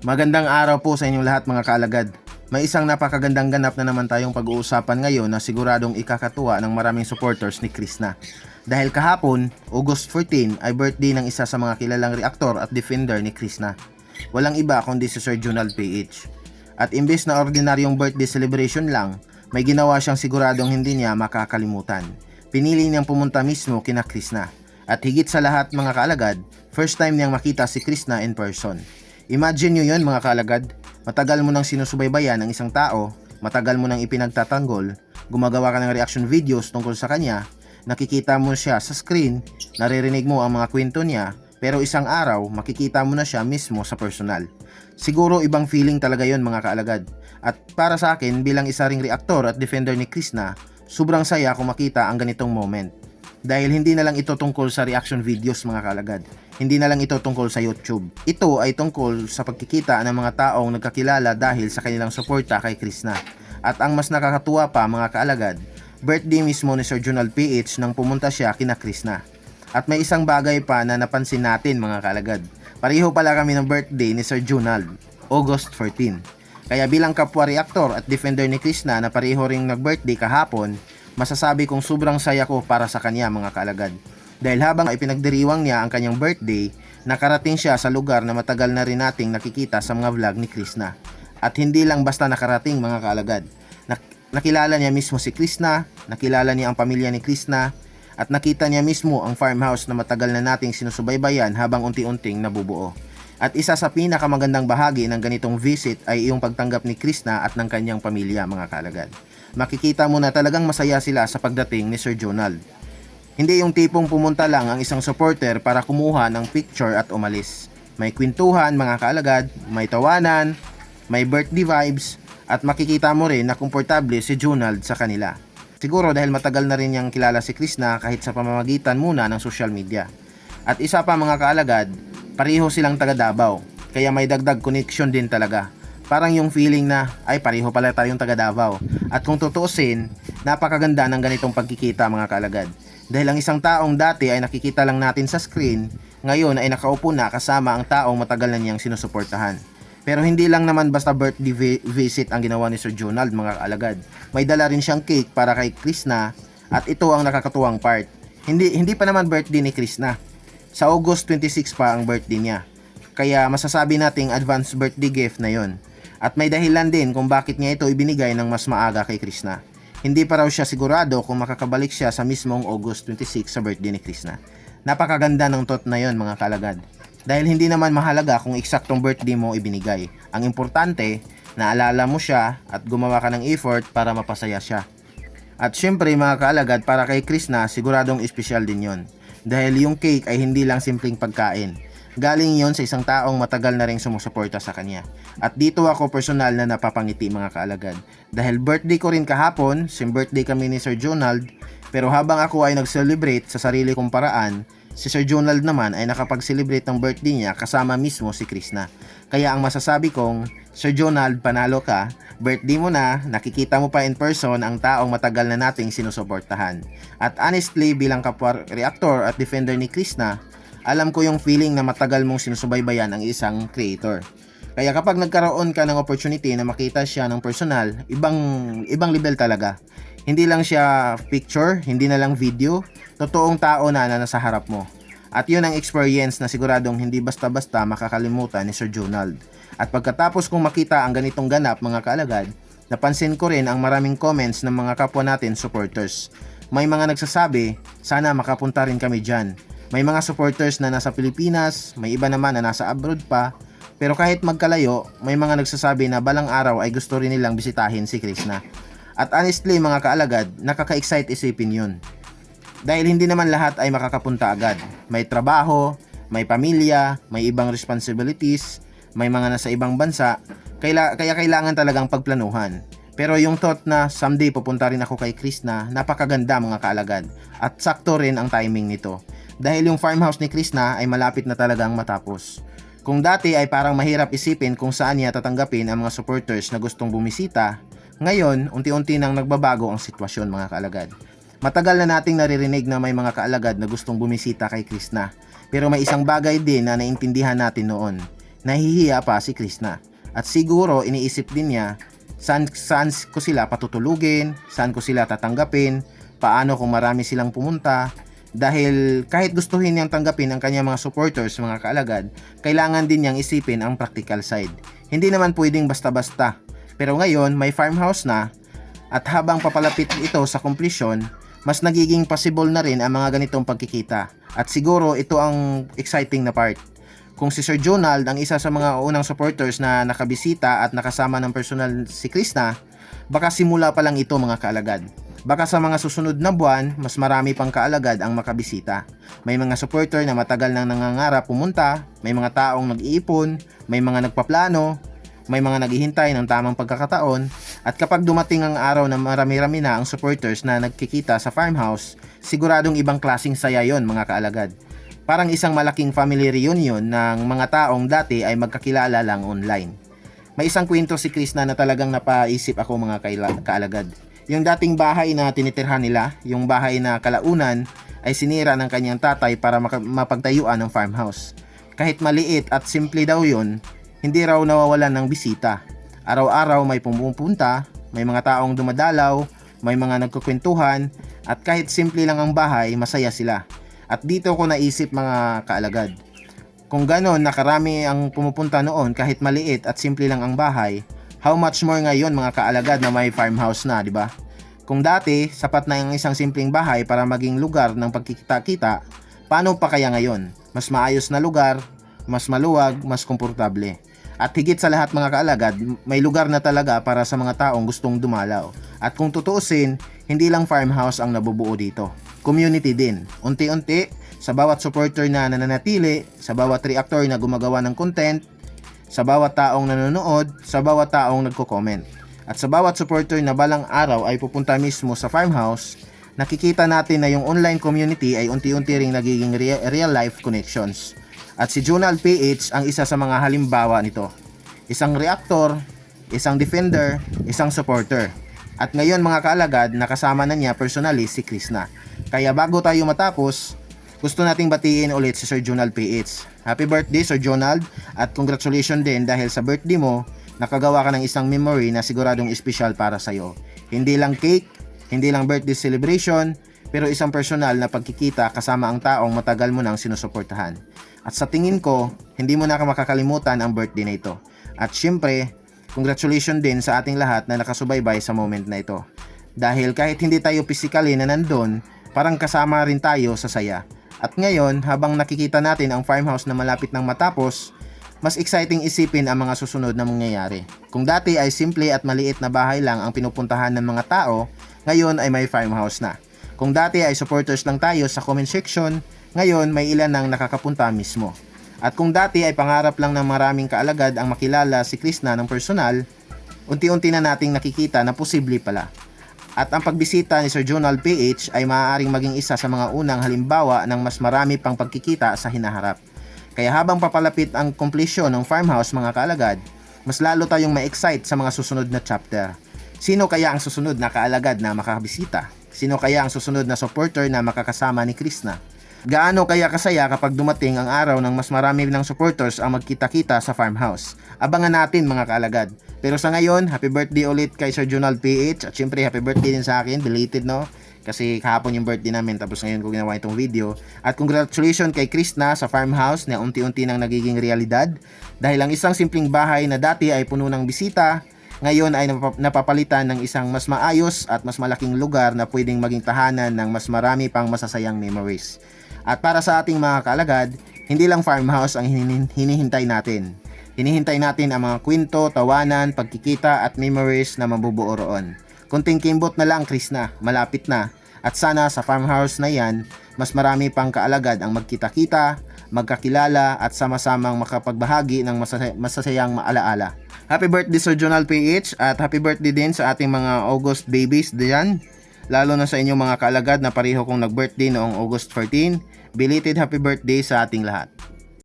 Magandang araw po sa inyong lahat mga kaalagad. May isang napakagandang ganap na naman tayong pag-uusapan ngayon na siguradong ikakatuwa ng maraming supporters ni Krishna. Dahil kahapon, August 14 ay birthday ng isa sa mga kilalang reaktor at defender ni Krishna. Walang iba kundi si Sir Junald PH. At imbes na ordinaryong birthday celebration lang, may ginawa siyang siguradong hindi niya makakalimutan. Pinili niyang pumunta mismo kina Krishna. At higit sa lahat mga kaalagad, first time niyang makita si Krishna in person. Imagine nyo yun mga kaalagad, matagal mo nang sinusubaybayan ang isang tao, matagal mo nang ipinagtatanggol, gumagawa ka ng reaction videos tungkol sa kanya, nakikita mo siya sa screen, naririnig mo ang mga kwento niya, pero isang araw makikita mo na siya mismo sa personal. Siguro ibang feeling talaga yon mga kaalagad. At para sa akin bilang isa ring reaktor at defender ni Krishna, sobrang saya kung makita ang ganitong moment. Dahil hindi na lang ito tungkol sa reaction videos mga kalagad. Hindi na lang ito tungkol sa YouTube. Ito ay tungkol sa pagkikita ng mga taong nagkakilala dahil sa kanilang suporta kay Krishna. At ang mas nakakatuwa pa mga kaalagad, birthday mismo ni Sir Junald PH nang pumunta siya kina Krishna. At may isang bagay pa na napansin natin mga kaalagad. Pareho pala kami ng birthday ni Sir Junald, August 14. Kaya bilang kapwa reaktor at defender ni Krishna na pareho ring nag-birthday kahapon, masasabi kong sobrang saya ko para sa kanya mga kaalagad. Dahil habang ipinagdiriwang niya ang kanyang birthday, nakarating siya sa lugar na matagal na rin nating nakikita sa mga vlog ni Krishna. At hindi lang basta nakarating mga kaalagad. Nakilala niya mismo si Krishna, nakilala niya ang pamilya ni Krishna, at nakita niya mismo ang farmhouse na matagal na nating sinusubaybayan habang unti-unting nabubuo. At isa sa pinakamagandang bahagi ng ganitong visit ay iyong pagtanggap ni Krishna at ng kanyang pamilya mga kaalagad. Makikita mo na talagang masaya sila sa pagdating ni Sir Junald. Hindi yung tipong pumunta lang ang isang supporter para kumuha ng picture at umalis. May kwentuhan mga kaalagad, may tawanan, may birthday vibes, at makikita mo rin na komportable si Junald sa kanila. Siguro dahil matagal na rin niyang kilala si Krishna kahit sa pamamagitan muna ng social media. At isa pa mga kaalagad, pareho silang taga Davao, kaya may dagdag connection din talaga. Parang yung feeling na, ay pareho pala tayong taga Davao. At kung tutuusin, napakaganda ng ganitong pagkikita mga kaalagad. Dahil ang isang taong dati ay nakikita lang natin sa screen, ngayon ay nakaupo na kasama ang taong matagal na niyang sinusuportahan. Pero hindi lang naman basta birthday visit ang ginawa ni Sir Junald mga kaalagad. May dala rin siyang cake para kay Krishna at ito ang nakakatuwang part. Hindi pa naman birthday ni Krishna. Sa August 26 pa ang birthday niya. Kaya masasabi nating advance birthday gift na yon. At may dahilan din kung bakit niya ito ibinigay ng mas maaga kay Krishna. Hindi pa raw siya sigurado kung makakabalik siya sa mismong August 26 sa birthday ni Krishna. Napakaganda ng thought na yon mga kalagad. Dahil hindi naman mahalaga kung eksaktong birthday mo ibinigay. Ang importante, naalala mo siya at gumawa ka ng effort para mapasaya siya. At syempre mga kaalagad, para kay Krishna siguradong espesyal din yon. Dahil yung cake ay hindi lang simpleng pagkain. Galing yon sa isang taong matagal na ring sumusuporta sa kanya. At dito ako personal na napapangiti mga kaalagad. Dahil birthday ko rin kahapon, same birthday kami ni Sir Junald, pero habang ako ay nag-celebrate sa sarili kong paraan, si Sir Junald naman ay nakapag-celebrate ng birthday niya kasama mismo si Krishna. Kaya ang masasabi kong, Sir Junald, panalo ka, birthday mo na, nakikita mo pa in person ang taong matagal na nating sinusuportahan. At honestly, bilang kapwa reaktor at defender ni Krishna, alam ko yung feeling na matagal mong sinusubaybayan ang isang creator. Kaya kapag nagkaroon ka ng opportunity na makita siya ng personal, ibang level talaga. Hindi lang siya picture, hindi na lang video, totoong tao na nasa harap mo. At yun ang experience na siguradong hindi basta-basta makakalimutan ni Sir Junald. At pagkatapos kong makita ang ganitong ganap mga kaalagad, napansin ko rin ang maraming comments ng mga kapwa natin supporters. May mga nagsasabi, sana makapunta rin kami dyan. May mga supporters na nasa Pilipinas, may iba naman na nasa abroad pa. Pero kahit magkalayo, may mga nagsasabi na balang araw ay gusto rin nilang bisitahin si Krishna. At honestly mga kaalagad, nakaka-excite isipin yun. Dahil hindi naman lahat ay makakapunta agad. May trabaho, may pamilya, may ibang responsibilities, may mga nasa ibang bansa, kaya kailangan talagang pagplanuhan. Pero yung thought na someday pupunta rin ako kay Krishna, napakaganda mga kaalagad. At sakto rin ang timing nito. Dahil yung farmhouse ni Krishna ay malapit na talagang matapos. Kung dati ay parang mahirap isipin kung saan niya tatanggapin ang mga supporters na gustong bumisita, ngayon unti-unti nang nagbabago ang sitwasyon mga kaalagad. Matagal na nating naririnig na may mga kaalagad na gustong bumisita kay Krishna. Pero may isang bagay din na naintindihan natin noon. nahihiya pa si Krishna. At siguro iniisip din niya, saan ko sila patutulugin, saan ko sila tatanggapin, paano kung marami silang pumunta. Dahil kahit gustuhin niyang tanggapin ang kanyang mga supporters, mga kaalagad, kailangan din niyang isipin ang practical side. Hindi naman pwedeng basta-basta. Pero ngayon, may farmhouse na, at habang papalapit ito sa completion, mas nagiging possible na rin ang mga ganitong pagkikita. At siguro ito ang exciting na part. Kung si Sir Jonald ang isa sa mga unang supporters na nakabisita at nakasama ng personal si Krishna, baka simula pa lang ito, mga kaalagad. Baka sa mga susunod na buwan, mas marami pang kaalagad ang makabisita. May mga supporter na matagal nang nangangarap pumunta, may mga taong nag-iipon, may mga nagpaplano, may mga naghihintay ng tamang pagkakataon, at kapag dumating ang araw na marami-rami na ang supporters na nagkikita sa farmhouse, siguradong ibang klaseng saya yon, mga kaalagad. Parang isang malaking family reunion ng mga taong dati ay magkakilala lang online. May isang kwento si Krishna na talagang napaisip ako, mga kaalagad. Yung dating bahay na tinitirhan nila, yung bahay na kalaunan, ay sinira ng kanyang tatay para mapagtayuan ng farmhouse. Kahit maliit at simple daw yun, hindi raw nawawalan ng bisita. Araw-araw may pumupunta, may mga taong dumadalaw, may mga nagkukwentuhan, at kahit simple lang ang bahay, masaya sila. At dito ko naisip, mga kaalagad, kung ganon nakarami ang pumupunta noon kahit maliit at simple lang ang bahay, how much more ngayon, mga kaalagad, na may farmhouse na, di ba? Kung dati, sapat na yung isang simpleng bahay para maging lugar ng pagkikita-kita, paano pa kaya ngayon? Mas maayos na lugar, mas maluwag, mas komportable. At higit sa lahat, mga kaalagad, may lugar na talaga para sa mga taong gustong dumalaw. At kung tutuusin, hindi lang farmhouse ang nabubuo dito. Community din. Unti-unti, sa bawat supporter na nananatili, sa bawat reactor na gumagawa ng content, sa bawat taong nanonood, sa bawat taong nagko-comment. At sa bawat supporter na balang araw ay pupunta mismo sa farmhouse, nakikita natin na yung online community ay unti-unti ring nagiging real life connections. At si Jonald PH ang isa sa mga halimbawa nito. Isang reactor, isang defender, isang supporter. At ngayon, mga kaalagad, nakasama na niya personally si Krishna. Kaya bago tayo matapos, gusto nating batiin ulit si Sir Jonald PH. Happy birthday, Sir Jonald, at congratulations din dahil sa birthday mo, nakagawa ka ng isang memory na siguradong espesyal para sa'yo. Hindi lang cake, hindi lang birthday celebration, pero isang personal na pagkikita kasama ang taong matagal mo nang sinusuportahan. At sa tingin ko, hindi mo na makakalimutan ang birthday na ito. At syempre, congratulations din sa ating lahat na nakasubaybay sa moment na ito. Dahil kahit hindi tayo physically na nandun, parang kasama rin tayo sa saya. At ngayon, habang nakikita natin ang farmhouse na malapit nang matapos, mas exciting isipin ang mga susunod na mangyayari. Kung dati ay simple at maliit na bahay lang ang pinupuntahan ng mga tao, ngayon ay may farmhouse na. Kung dati ay supporters lang tayo sa comment section, ngayon may ilan nang nakakapunta mismo. At kung dati ay pangarap lang ng maraming kaalagad ang makilala si Krishna ng personal, unti-unti na nating nakikita na posible pala. At ang pagbisita ni Sir Jonald PH ay maaaring maging isa sa mga unang halimbawa ng mas marami pang pagkikita sa hinaharap. Kaya habang papalapit ang completion ng farmhouse, mga kaalagad, mas lalo tayong ma-excite sa mga susunod na chapter. Sino kaya ang susunod na kaalagad na makabisita? Sino kaya ang susunod na supporter na makakasama ni Krishna? Gaano kaya kasaya kapag dumating ang araw ng mas marami ng supporters ang magkita-kita sa farmhouse? Abangan natin, mga kaalagad. Pero sa ngayon, happy birthday ulit kay Sir Jonald PH. At syempre, happy birthday din sa akin. Belated, no? Kasi kahapon yung birthday namin, tapos ngayon ko ginawa itong video. At congratulations kay Krishna sa farmhouse na unti-unti nang nagiging realidad. Dahil ang isang simpleng bahay na dati ay puno ng bisita, ngayon ay napapalitan ng isang mas maayos at mas malaking lugar na pwedeng maging tahanan ng mas marami pang masasayang memories. At para sa ating mga kaalagad, hindi lang farmhouse ang hinihintay natin. Hinihintay natin ang mga kwento, tawanan, pagkikita at memories na mabubuo roon. Kunting kimbot na lang, Krishna, malapit na. At sana sa farmhouse na yan, mas marami pang kaalagad ang magkita-kita, magkakilala at sama-samang makapagbahagi ng masasayang maalaala. Happy birthday, Sir Jonald PH, at happy birthday din sa ating mga August babies diyan. Lalo na sa inyong mga kaalagad na pareho kong nag-birthday noong August 14. Belated happy birthday sa ating lahat.